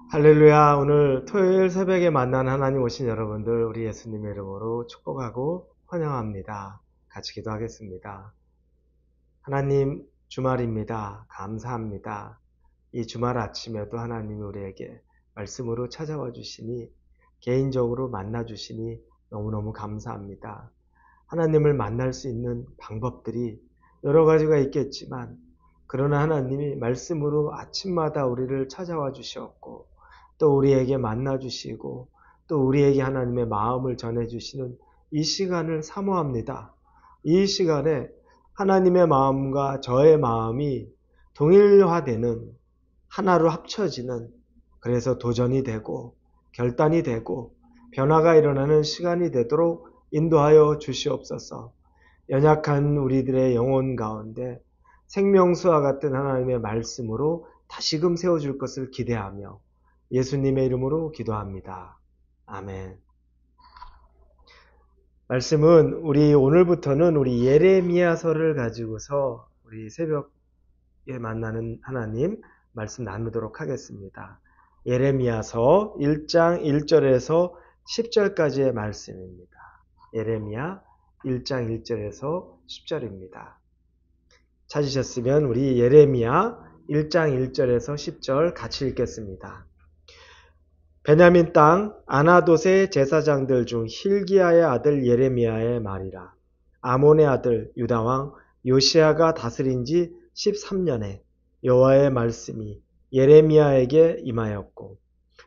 할렐루야. 오늘 토요일 새벽에 만난 하나님 오신 여러분들 우리 예수님의 이름으로 축복하고 환영합니다. 같이 기도하겠습니다. 하나님, 주말입니다. 감사합니다. 이 주말 아침에도 하나님이 우리에게 말씀으로 찾아와 주시니, 개인적으로 만나 주시니 너무너무 감사합니다. 하나님을 만날 수 있는 방법들이 여러 가지가 있겠지만, 그러나 하나님이 말씀으로 아침마다 우리를 찾아와 주셨고, 또 우리에게 만나 주시고, 또 우리에게 하나님의 마음을 전해 주시는 이 시간을 사모합니다. 이 시간에 하나님의 마음과 저의 마음이 동일화되는, 하나로 합쳐지는, 그래서 도전이 되고 결단이 되고 변화가 일어나는 시간이 되도록 인도하여 주시옵소서. 연약한 우리들의 영혼 가운데 생명수와 같은 하나님의 말씀으로 다시금 세워줄 것을 기대하며 예수님의 이름으로 기도합니다. 아멘. 말씀은 오늘부터는 우리 예레미야서를 가지고서 우리 새벽에 만나는 하나님 말씀 나누도록 하겠습니다. 예레미야서 1장 1절에서 10절까지의 말씀입니다. 예레미야 1장 1절에서 10절입니다. 찾으셨으면 우리 예레미야 1장 1절에서 10절 같이 읽겠습니다. 베냐민 땅 아나돗의 제사장들 중 힐기야의 아들 예레미야의 말이라. 아몬의 아들 유다왕 요시야가 다스린 지 13년에 여호와의 말씀이 예레미야에게 임하였고,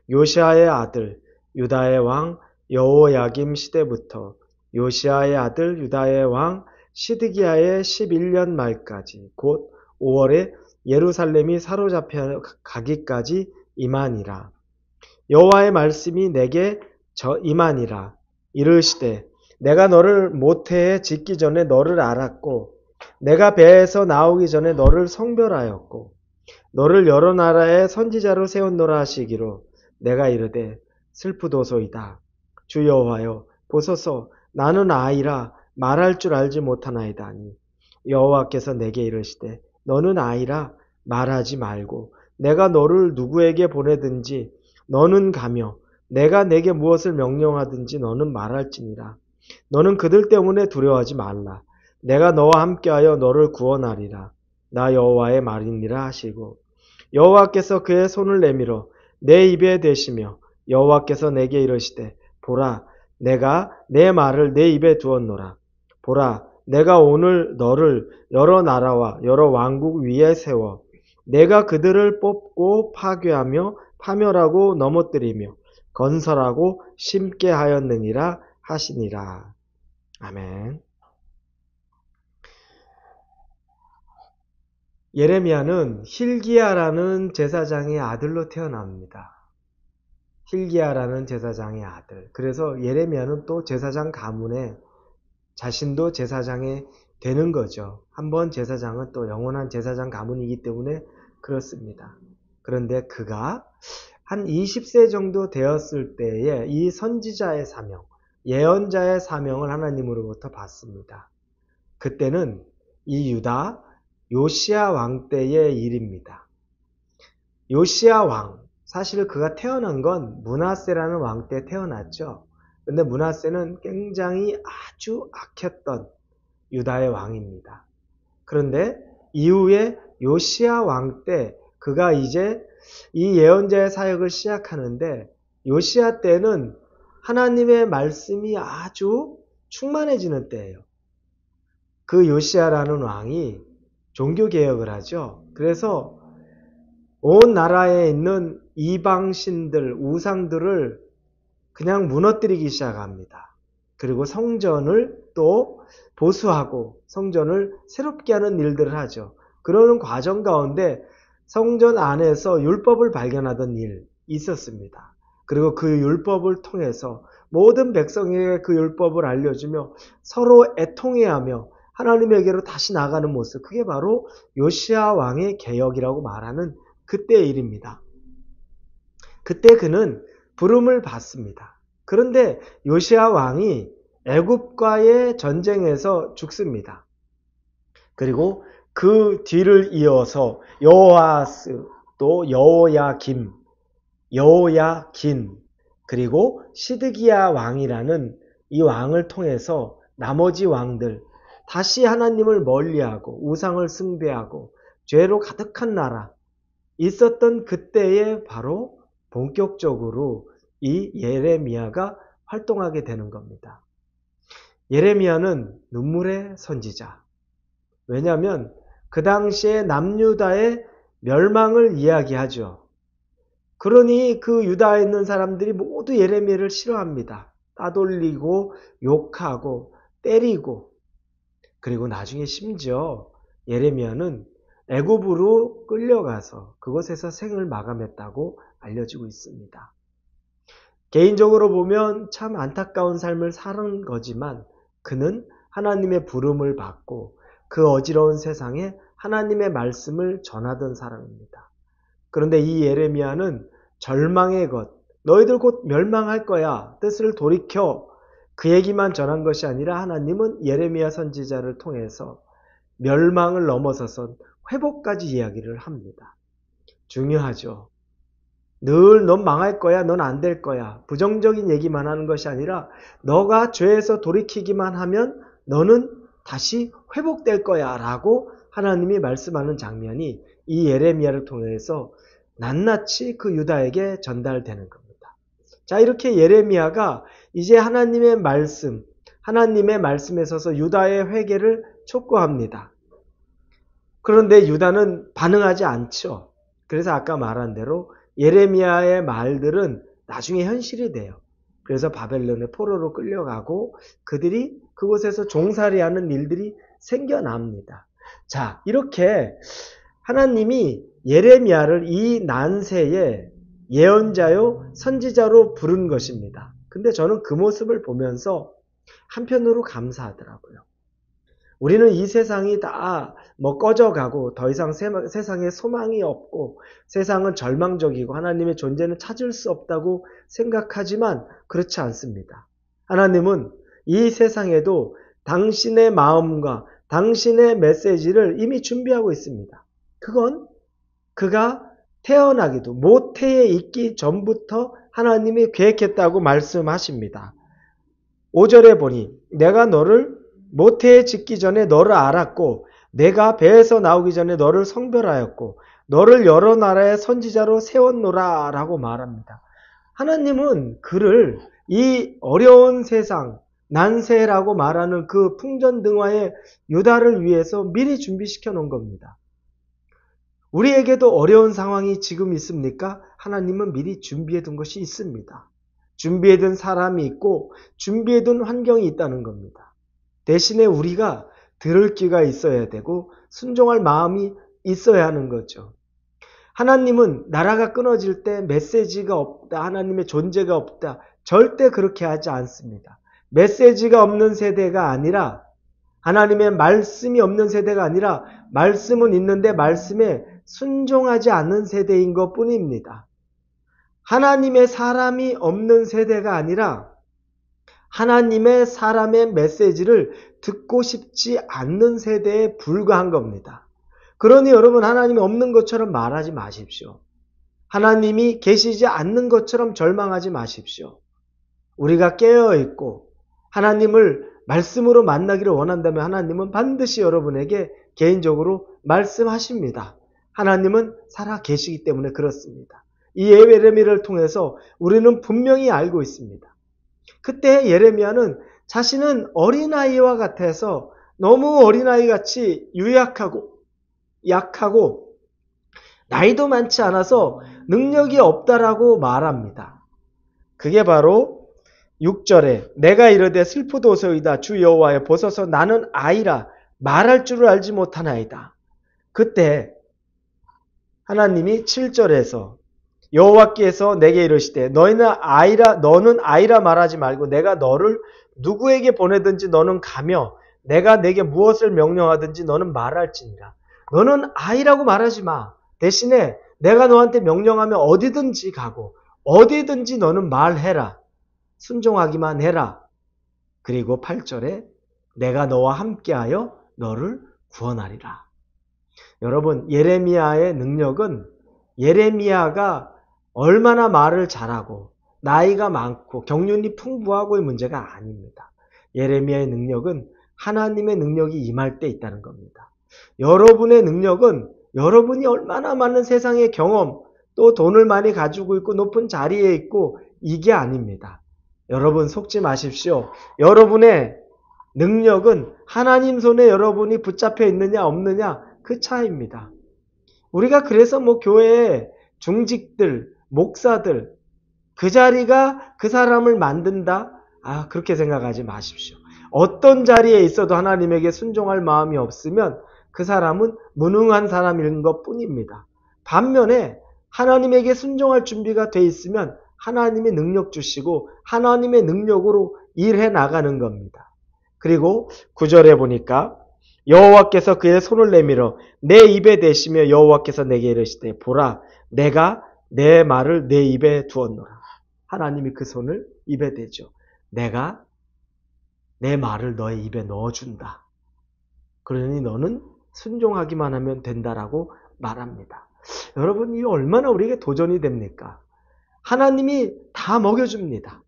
요시야의 아들 유다의 왕 여호야김 시대부터 요시야의 아들 유다의 왕 시드기야의 11년 말까지 곧 5월에 예루살렘이 사로잡혀 가기까지 임하니라. 여호와의 말씀이 내게 임하니라. 이르시되 내가 너를 모태에 짓기 전에 너를 알았고, 내가 배에서 나오기 전에 너를 성별하였고, 너를 여러 나라의 선지자로 세웠노라 하시기로, 내가 이르되 슬프도소이다. 주 여호와여, 보소서, 나는 아이라 말할 줄 알지 못하나이다 하니, 여호와께서 내게 이르시되 너는 아이라 말하지 말고 내가 너를 누구에게 보내든지 너는 가며 내가 내게 무엇을 명령하든지 너는 말할지니라. 너는 그들 때문에 두려워하지 말라. 내가 너와 함께하여 너를 구원하리라. 나 여호와의 말이니라 하시고, 여호와께서 그의 손을 내밀어 내 입에 대시며 여호와께서 내게 이르시되 보라, 내가 내 말을 내 입에 두었노라. 보라, 내가 오늘 너를 여러 나라와 여러 왕국 위에 세워 내가 그들을 뽑고 파괴하며 파멸하고 넘어뜨리며 건설하고 심게 하였느니라 하시니라. 아멘. 예레미야는 힐기야라는 제사장의 아들로 태어납니다. 힐기야라는 제사장의 아들. 그래서 예레미야는 또 제사장 가문에 자신도 제사장이 되는 거죠. 한번 제사장은 또 영원한 제사장 가문이기 때문에 그렇습니다. 그런데 그가 한 20세 정도 되었을 때에 이 선지자의 사명, 예언자의 사명을 하나님으로부터 받습니다. 그때는 이 유다 요시야 왕 때의 일입니다. 요시야 왕, 사실 그가 태어난 건 므낫세라는 왕 때 태어났죠. 근데 므낫세는 굉장히 아주 악했던 유다의 왕입니다. 그런데 이후에 요시야 왕 때 그가 이제 이 예언자의 사역을 시작하는데, 요시야 때는 하나님의 말씀이 아주 충만해지는 때예요. 그 요시야라는 왕이 종교개혁을 하죠. 그래서 온 나라에 있는 이방신들, 우상들을 그냥 무너뜨리기 시작합니다. 그리고 성전을 또 보수하고 성전을 새롭게 하는 일들을 하죠. 그러는 과정 가운데 성전 안에서 율법을 발견하던 일이 있었습니다. 그리고 그 율법을 통해서 모든 백성에게 그 율법을 알려주며 서로 애통해하며 하나님에게로 다시 나가는 모습, 그게 바로 요시야 왕의 개혁이라고 말하는 그때의 일입니다. 그때 그는 부름을 받습니다. 그런데 요시야 왕이 애굽과의 전쟁에서 죽습니다. 그리고 그 뒤를 이어서 여호아스 또 여호야김 여호야긴, 그리고 시드기야 왕이라는 이 왕을 통해서 나머지 왕들, 다시 하나님을 멀리하고 우상을 숭배하고 죄로 가득한 나라 있었던 그때에 바로 본격적으로 이 예레미야가 활동하게 되는 겁니다. 예레미야는 눈물의 선지자. 왜냐하면 그 당시에 남유다의 멸망을 이야기하죠. 그러니 그 유다에 있는 사람들이 모두 예레미야를 싫어합니다. 따돌리고 욕하고 때리고, 그리고 나중에 심지어 예레미야는 애굽으로 끌려가서 그곳에서 생을 마감했다고 알려지고 있습니다. 개인적으로 보면 참 안타까운 삶을 사는 거지만 그는 하나님의 부름을 받고 그 어지러운 세상에 하나님의 말씀을 전하던 사람입니다. 그런데 이 예레미야는 절망의 것, 너희들 곧 멸망할 거야, 뜻을 돌이켜, 그 얘기만 전한 것이 아니라 하나님은 예레미야 선지자를 통해서 멸망을 넘어서선 회복까지 이야기를 합니다. 중요하죠. 늘 넌 망할 거야, 넌 안 될 거야, 부정적인 얘기만 하는 것이 아니라 너가 죄에서 돌이키기만 하면 너는 다시 회복될 거야 라고 하나님이 말씀하는 장면이 이 예레미야를 통해서 낱낱이 그 유다에게 전달되는 겁니다. 자, 이렇게 예레미야가 이제 하나님의 말씀에 서서 유다의 회개를 촉구합니다. 그런데 유다는 반응하지 않죠. 그래서 아까 말한 대로 예레미야의 말들은 나중에 현실이 돼요. 그래서 바벨론의 포로로 끌려가고 그들이 그곳에서 종살이하는 일들이 생겨납니다. 자, 이렇게 하나님이 예레미야를 이 난세의 예언자요 선지자로 부른 것입니다. 근데 저는 그 모습을 보면서 한편으로 감사하더라고요. 우리는 이 세상이 다 꺼져가고 더 이상 세상에 소망이 없고 세상은 절망적이고 하나님의 존재는 찾을 수 없다고 생각하지만 그렇지 않습니다. 하나님은 이 세상에도 당신의 마음과 당신의 메시지를 이미 준비하고 있습니다. 그건 그가 태어나기도 모태에 있기 전부터 하나님이 계획했다고 말씀하십니다. 5절에 보니 내가 너를 모태에 짓기 전에 너를 알았고 내가 배에서 나오기 전에 너를 성별하였고 너를 여러 나라의 선지자로 세웠노라 라고 말합니다. 하나님은 그를 이 어려운 세상, 난세라고 말하는 그 풍전등화의 유다를 위해서 미리 준비시켜 놓은 겁니다. 우리에게도 어려운 상황이 지금 있습니까? 하나님은 미리 준비해 둔 것이 있습니다. 준비해 둔 사람이 있고 준비해 둔 환경이 있다는 겁니다. 대신에 우리가 들을 귀가 있어야 되고 순종할 마음이 있어야 하는 거죠. 하나님은 나라가 끊어질 때 메시지가 없다, 하나님의 존재가 없다, 절대 그렇게 하지 않습니다. 메시지가 없는 세대가 아니라 하나님의 말씀이 없는 세대가 아니라 말씀은 있는데 말씀에 순종하지 않는 세대인 것 뿐입니다. 하나님의 사람이 없는 세대가 아니라 하나님의 사람의 메시지를 듣고 싶지 않는 세대에 불과한 겁니다. 그러니 여러분 하나님이 없는 것처럼 말하지 마십시오. 하나님이 계시지 않는 것처럼 절망하지 마십시오. 우리가 깨어있고 하나님을 말씀으로 만나기를 원한다면 하나님은 반드시 여러분에게 개인적으로 말씀하십니다. 하나님은 살아 계시기 때문에 그렇습니다. 이 예레미야를 통해서 우리는 분명히 알고 있습니다. 그때 예레미야는 자신은 어린아이와 같아서 너무 어린아이같이 유약하고 약하고 나이도 많지 않아서 능력이 없다라고 말합니다. 그게 바로 6절에 내가 이르되 슬프도소이다 주 여호와여 보소서 나는 아이라 말할 줄을 알지 못하나이다. 그때 하나님이 7절에서 여호와께서 내게 이르시되 너는 아이라 말하지 말고 내가 너를 누구에게 보내든지 너는 가며 내가 내게 무엇을 명령하든지 너는 말할지니라. 너는 아이라고 말하지 마. 대신에 내가 너한테 명령하면 어디든지 가고 어디든지 너는 말해라. 순종하기만 해라. 그리고 8절에 내가 너와 함께하여 너를 구원하리라. 여러분 예레미야의 능력은 예레미야가 얼마나 말을 잘하고 나이가 많고 경륜이 풍부하고의 문제가 아닙니다. 예레미야의 능력은 하나님의 능력이 임할 때 있다는 겁니다. 여러분의 능력은 여러분이 얼마나 많은 세상의 경험, 또 돈을 많이 가지고 있고 높은 자리에 있고 이게 아닙니다. 여러분 속지 마십시오. 여러분의 능력은 하나님 손에 여러분이 붙잡혀 있느냐 없느냐 그 차이입니다. 우리가 그래서 교회에 중직들, 목사들 그 자리가 그 사람을 만든다? 그렇게 생각하지 마십시오. 어떤 자리에 있어도 하나님에게 순종할 마음이 없으면 그 사람은 무능한 사람인 것 뿐입니다. 반면에 하나님에게 순종할 준비가 돼 있으면 하나님의 능력 주시고 하나님의 능력으로 일해 나가는 겁니다. 그리고 9절에 보니까 여호와께서 그의 손을 내밀어 내 입에 대시며 여호와께서 내게 이르시되 보라 내가 내 말을 내 입에 두었노라. 하나님이 그 손을 입에 대죠. 내가 내 말을 너의 입에 넣어준다. 그러니 너는 순종하기만 하면 된다라고 말합니다. 여러분 이 얼마나 우리에게 도전이 됩니까? 하나님이 다 먹여줍니다.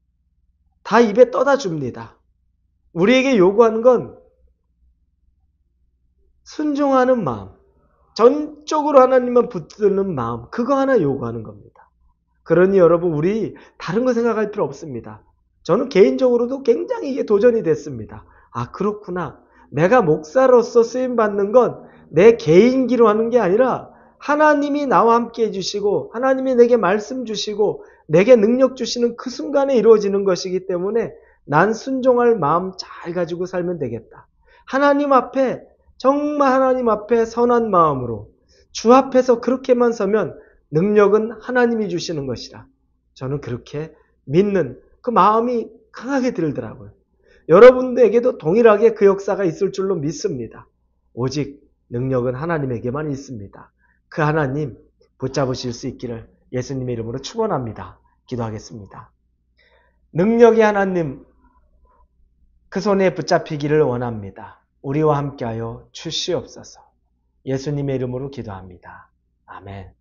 다 입에 떠다 줍니다. 우리에게 요구하는 건 순종하는 마음, 전적으로 하나님만 붙드는 마음, 그거 하나 요구하는 겁니다. 그러니 여러분 우리 다른 거 생각할 필요 없습니다. 저는 개인적으로도 굉장히 이게 도전이 됐습니다. 그렇구나. 내가 목사로서 쓰임받는 건 내 개인기로 하는 게 아니라 하나님이 나와 함께 해주시고 하나님이 내게 말씀 주시고 내게 능력 주시는 그 순간에 이루어지는 것이기 때문에 난 순종할 마음 잘 가지고 살면 되겠다. 하나님 앞에 정말 하나님 앞에 선한 마음으로 주 앞에서 그렇게만 서면 능력은 하나님이 주시는 것이라. 저는 그렇게 믿는 그 마음이 강하게 들더라고요. 여러분들에게도 동일하게 그 역사가 있을 줄로 믿습니다. 오직 능력은 하나님에게만 있습니다. 그 하나님 붙잡으실 수 있기를 예수님의 이름으로 축원합니다. 기도하겠습니다. 능력의 하나님 그 손에 붙잡히기를 원합니다. 우리와 함께하여 주시옵소서. 예수님의 이름으로 기도합니다. 아멘.